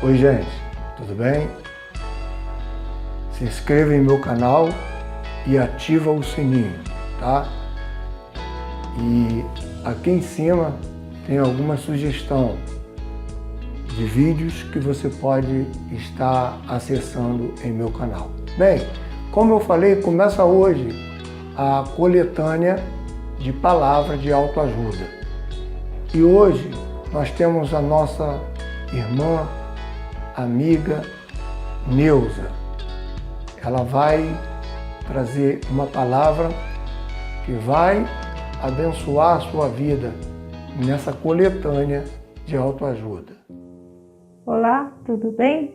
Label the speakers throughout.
Speaker 1: Oi gente, tudo bem? Se inscreva em meu canal e ativa o sininho, tá? E aqui em cima tem alguma sugestão de vídeos que você pode estar acessando em meu canal. Bem, como eu falei, começa hoje a coletânea de palavras de autoajuda. E hoje nós temos a nossa irmã, amiga Neuza. Ela vai trazer uma palavra que vai abençoar a sua vida nessa coletânea de autoajuda.
Speaker 2: Olá, tudo bem?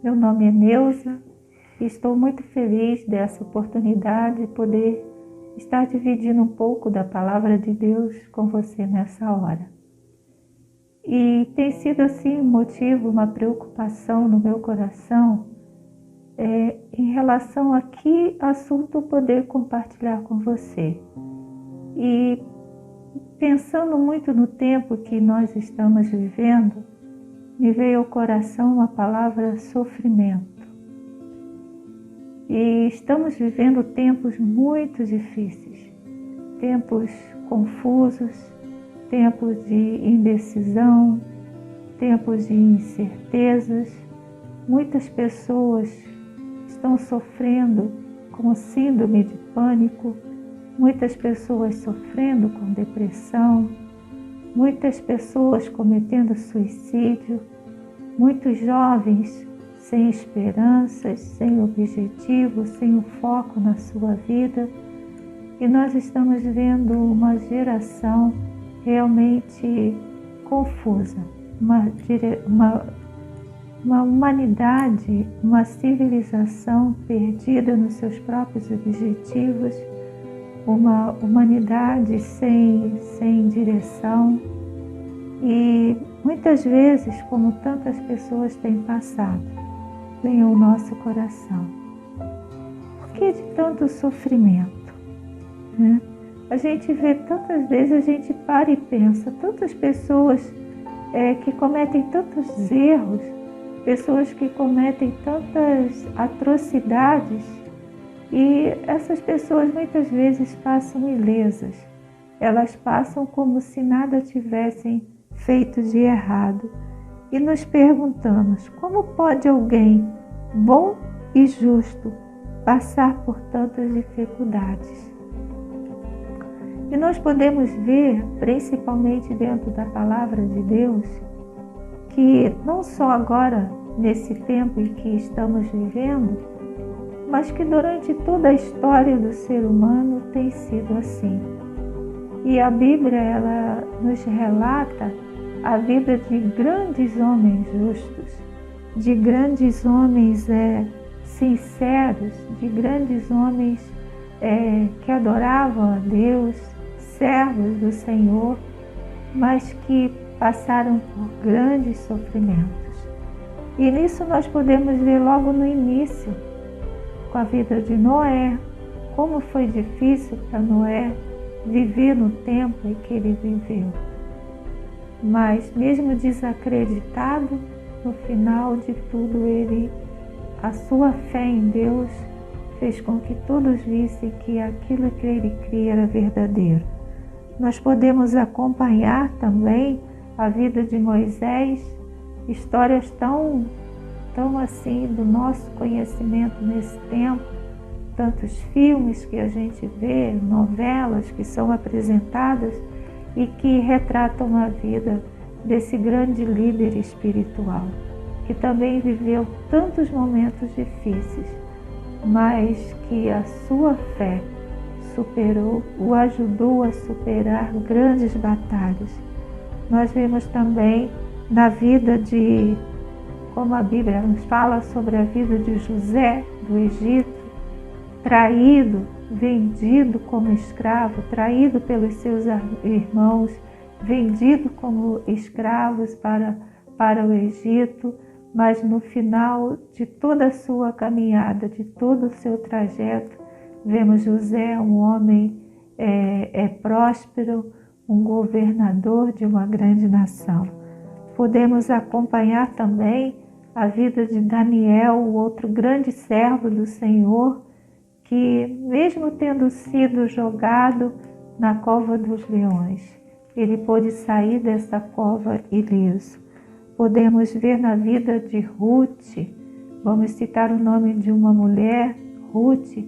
Speaker 2: Meu nome é Neuza e estou muito feliz dessa oportunidade de poder estar dividindo um pouco da palavra de Deus com você nessa hora. E tem sido assim um motivo, uma preocupação no meu coração em relação a que assunto poder compartilhar com você. E pensando muito no tempo que nós estamos vivendo, me veio ao coração a palavra sofrimento. E estamos vivendo tempos muito difíceis, tempos confusos, tempos de indecisão, tempos de incertezas. Muitas pessoas estão sofrendo com síndrome de pânico, muitas pessoas sofrendo com depressão, muitas pessoas cometendo suicídio, muitos jovens sem esperanças, sem objetivo, sem um foco na sua vida. E nós estamos vendo uma geração realmente confusa, uma humanidade, uma civilização perdida nos seus próprios objetivos, uma humanidade sem direção. E muitas vezes, como tantas pessoas têm passado, vem ao nosso coração: por que de tanto sofrimento? Né? A gente vê tantas vezes, a gente para e pensa, tantas pessoas que cometem tantos erros, pessoas que cometem tantas atrocidades, e essas pessoas muitas vezes passam ilesas. Elas passam como se nada tivessem feito de errado. E nos perguntamos, como pode alguém bom e justo passar por tantas dificuldades? E nós podemos ver, principalmente dentro da palavra de Deus, que não só agora, nesse tempo em que estamos vivendo, mas que durante toda a história do ser humano tem sido assim. E a Bíblia, ela nos relata a vida de grandes homens justos, de grandes homens sinceros, de grandes homens que adoravam a Deus, servos do Senhor, mas que passaram por grandes sofrimentos. E nisso nós podemos ver logo no início, com a vida de Noé, como foi difícil para Noé viver no tempo em que ele viveu. Mas mesmo desacreditado, no final de tudo, a sua fé em Deus fez com que todos vissem que aquilo que ele cria era verdadeiro. Nós podemos acompanhar também a vida de Moisés, histórias tão assim do nosso conhecimento nesse tempo, tantos filmes que a gente vê, novelas que são apresentadas e que retratam a vida desse grande líder espiritual, que também viveu tantos momentos difíceis, mas que a sua fé o ajudou a superar grandes batalhas. Nós vemos também na vida como a Bíblia nos fala sobre a vida de José do Egito, traído, vendido como escravo, traído pelos seus irmãos, vendido como escravos para o Egito, mas no final de toda a sua caminhada, de todo o seu trajeto, vemos José, um homem próspero, um governador de uma grande nação. podemos acompanhar também a vida de Daniel, o outro grande servo do Senhor, que mesmo tendo sido jogado na cova dos leões, ele pôde sair dessa cova ileso. Podemos ver na vida de Ruth, vamos citar o nome de uma mulher, Ruth,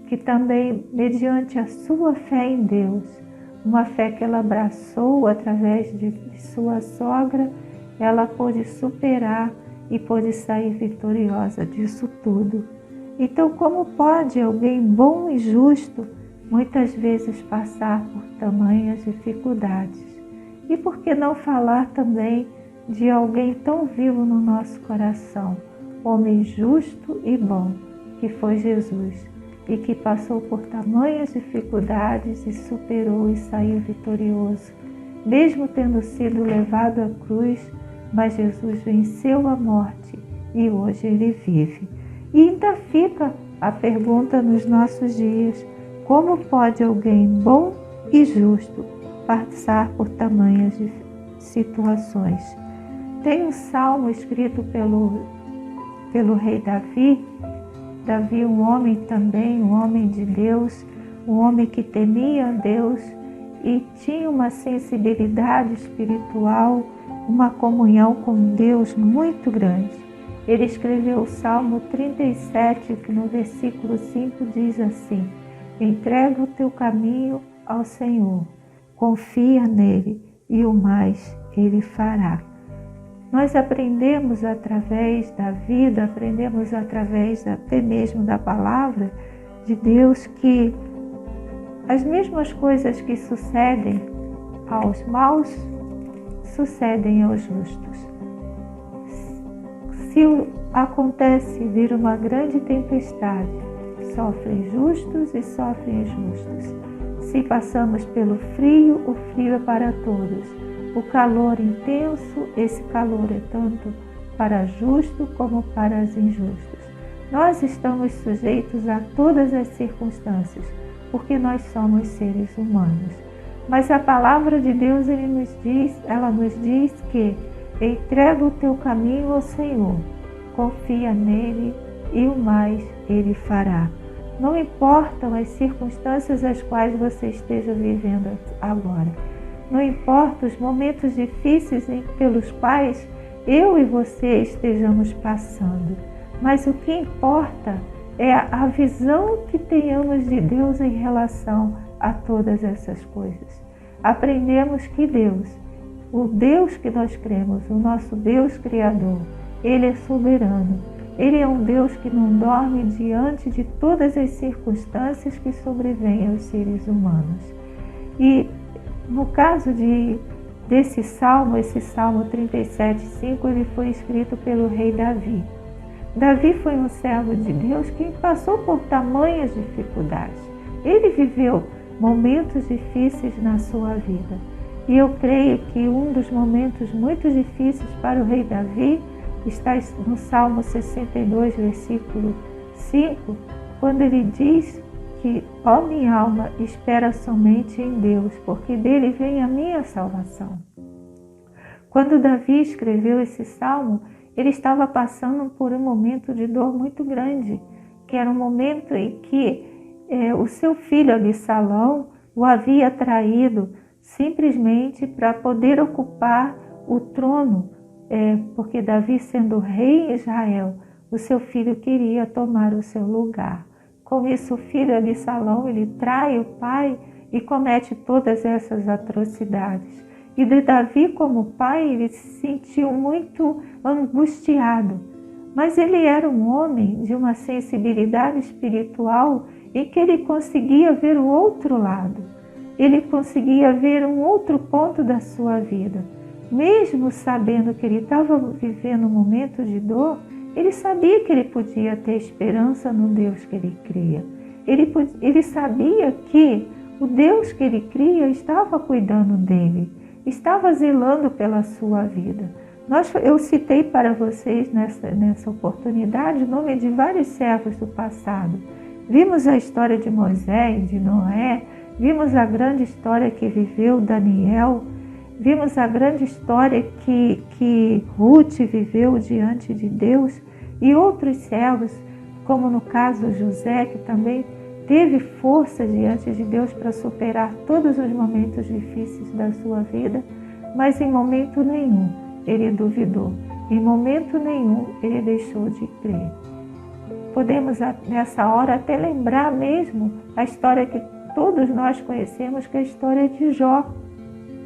Speaker 2: que também, mediante a sua fé em Deus, uma fé que ela abraçou através de sua sogra, ela pôde superar e pôde sair vitoriosa disso tudo. Então, como pode alguém bom e justo muitas vezes passar por tamanhas dificuldades? E por que não falar também de alguém tão vivo no nosso coração, homem justo e bom, que foi Jesus, e que passou por tamanhas dificuldades e superou e saiu vitorioso, mesmo tendo sido levado à cruz, mas Jesus venceu a morte e hoje ele vive. E ainda fica a pergunta nos nossos dias: como pode alguém bom e justo passar por tamanhas situações? Tem um salmo escrito pelo rei Davi. Davi, um homem também, um homem de Deus, um homem que temia a Deus e tinha uma sensibilidade espiritual, uma comunhão com Deus muito grande. Ele escreveu o Salmo 37, que no versículo 5 diz assim: entrega o teu caminho ao Senhor, confia nele e o mais ele fará. Nós aprendemos através da vida, aprendemos através até mesmo da palavra de Deus que as mesmas coisas que sucedem aos maus sucedem aos justos. Se acontece vir uma grande tempestade, sofrem justos e sofrem injustos. Se passamos pelo frio, o frio é para todos. O calor intenso, esse calor é tanto para justo como para os injustos. Nós estamos sujeitos a todas as circunstâncias, porque nós somos seres humanos. Mas a palavra de Deus, ela nos diz que entrega o teu caminho ao Senhor, confia nele e o mais ele fará. Não importam as circunstâncias as quais você esteja vivendo agora. Não importa os momentos difíceis pelos quais eu e você estejamos passando. Mas o que importa é a visão que tenhamos de Deus em relação a todas essas coisas. Aprendemos que Deus, o Deus que nós cremos, o nosso Deus Criador, Ele é soberano. Ele é um Deus que não dorme diante de todas as circunstâncias que sobrevêm aos seres humanos. E no caso desse salmo, esse Salmo 37:5, ele foi escrito pelo rei Davi. Davi foi um servo de Deus que passou por tamanhas dificuldades. Ele viveu momentos difíceis na sua vida. E eu creio que um dos momentos muito difíceis para o rei Davi está no Salmo 62, versículo 5, quando ele diz que, ó minha alma, espera somente em Deus, porque dele vem a minha salvação. Quando Davi escreveu esse salmo, ele estava passando por um momento de dor muito grande, que era um momento em que o seu filho Absalão o havia traído simplesmente para poder ocupar o trono, porque Davi, sendo rei em Israel, o seu filho queria tomar o seu lugar. Com isso, o filho Absalão, ele trai o pai e comete todas essas atrocidades. E de Davi, como pai, ele se sentiu muito angustiado. Mas ele era um homem de uma sensibilidade espiritual em que ele conseguia ver o outro lado. Ele conseguia ver um outro ponto da sua vida. Mesmo sabendo que ele estava vivendo um momento de dor, ele sabia que ele podia ter esperança no Deus que ele cria. Ele sabia que o Deus que ele cria estava cuidando dele, estava zelando pela sua vida. Eu citei para vocês nessa oportunidade o nome de vários servos do passado. Vimos a história de Moisés, de Noé, vimos a grande história que viveu Daniel. Vimos a grande história que Ruth viveu diante de Deus e outros servos, como no caso José, que também teve força diante de Deus para superar todos os momentos difíceis da sua vida, mas em momento nenhum ele duvidou, em momento nenhum ele deixou de crer. Podemos nessa hora até lembrar mesmo a história que todos nós conhecemos, que é a história de Jó.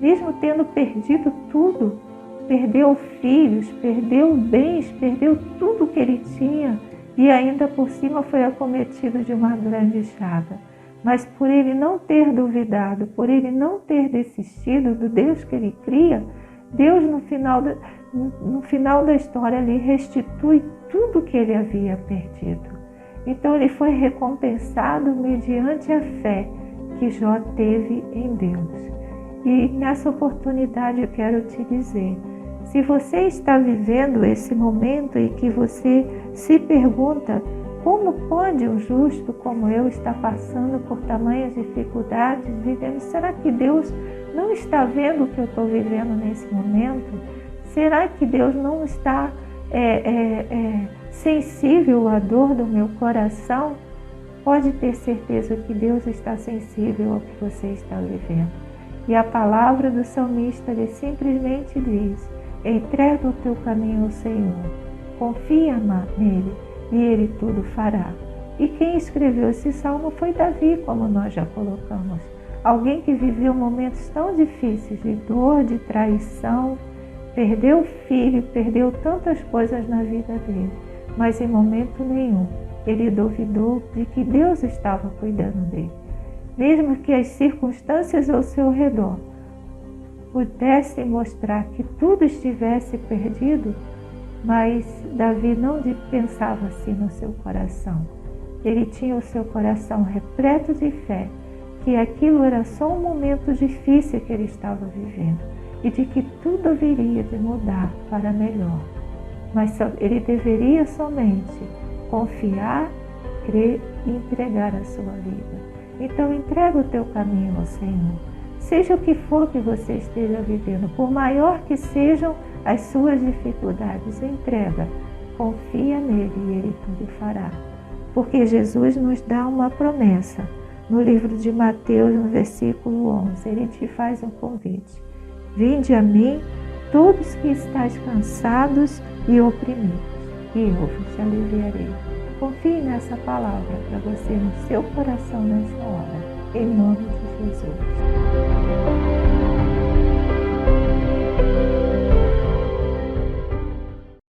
Speaker 2: Mesmo tendo perdido tudo, perdeu filhos, perdeu bens, perdeu tudo que ele tinha e ainda por cima foi acometido de uma grande chaga. Mas por ele não ter duvidado, por ele não ter desistido do Deus que ele cria, Deus no final da história lhe restitui tudo que ele havia perdido. Então ele foi recompensado mediante a fé que Jó teve em Deus. E nessa oportunidade eu quero te dizer, se você está vivendo esse momento e que você se pergunta como pode um justo como eu estar passando por tamanhas dificuldades, vivendo, será que Deus não está vendo o que eu estou vivendo nesse momento? Será que Deus não está sensível à dor do meu coração? Pode ter certeza que Deus está sensível ao que você está vivendo. E a palavra do salmista, ele simplesmente diz: entrega o teu caminho ao Senhor, confia nele e ele tudo fará. E quem escreveu esse salmo foi Davi, como nós já colocamos. Alguém que viveu momentos tão difíceis de dor, de traição, perdeu o filho, perdeu tantas coisas na vida dele, mas em momento nenhum ele duvidou de que Deus estava cuidando dele. Mesmo que as circunstâncias ao seu redor pudessem mostrar que tudo estivesse perdido, mas Davi não pensava assim no seu coração. Ele tinha o seu coração repleto de fé, que aquilo era só um momento difícil que ele estava vivendo e de que tudo haveria de mudar para melhor. Mas ele deveria somente confiar, crer e entregar a sua vida. Então entrega o teu caminho ao Senhor. Seja o que for que você esteja vivendo, por maior que sejam as suas dificuldades, entrega, confia nele e ele tudo fará. Porque Jesus nos dá uma promessa. No livro de Mateus, no versículo 11, ele te faz um convite. Vinde a mim, todos que estáis cansados e oprimidos, e eu vos aliviarei. Confie nessa palavra para você no seu coração nessa hora, em nome de Jesus.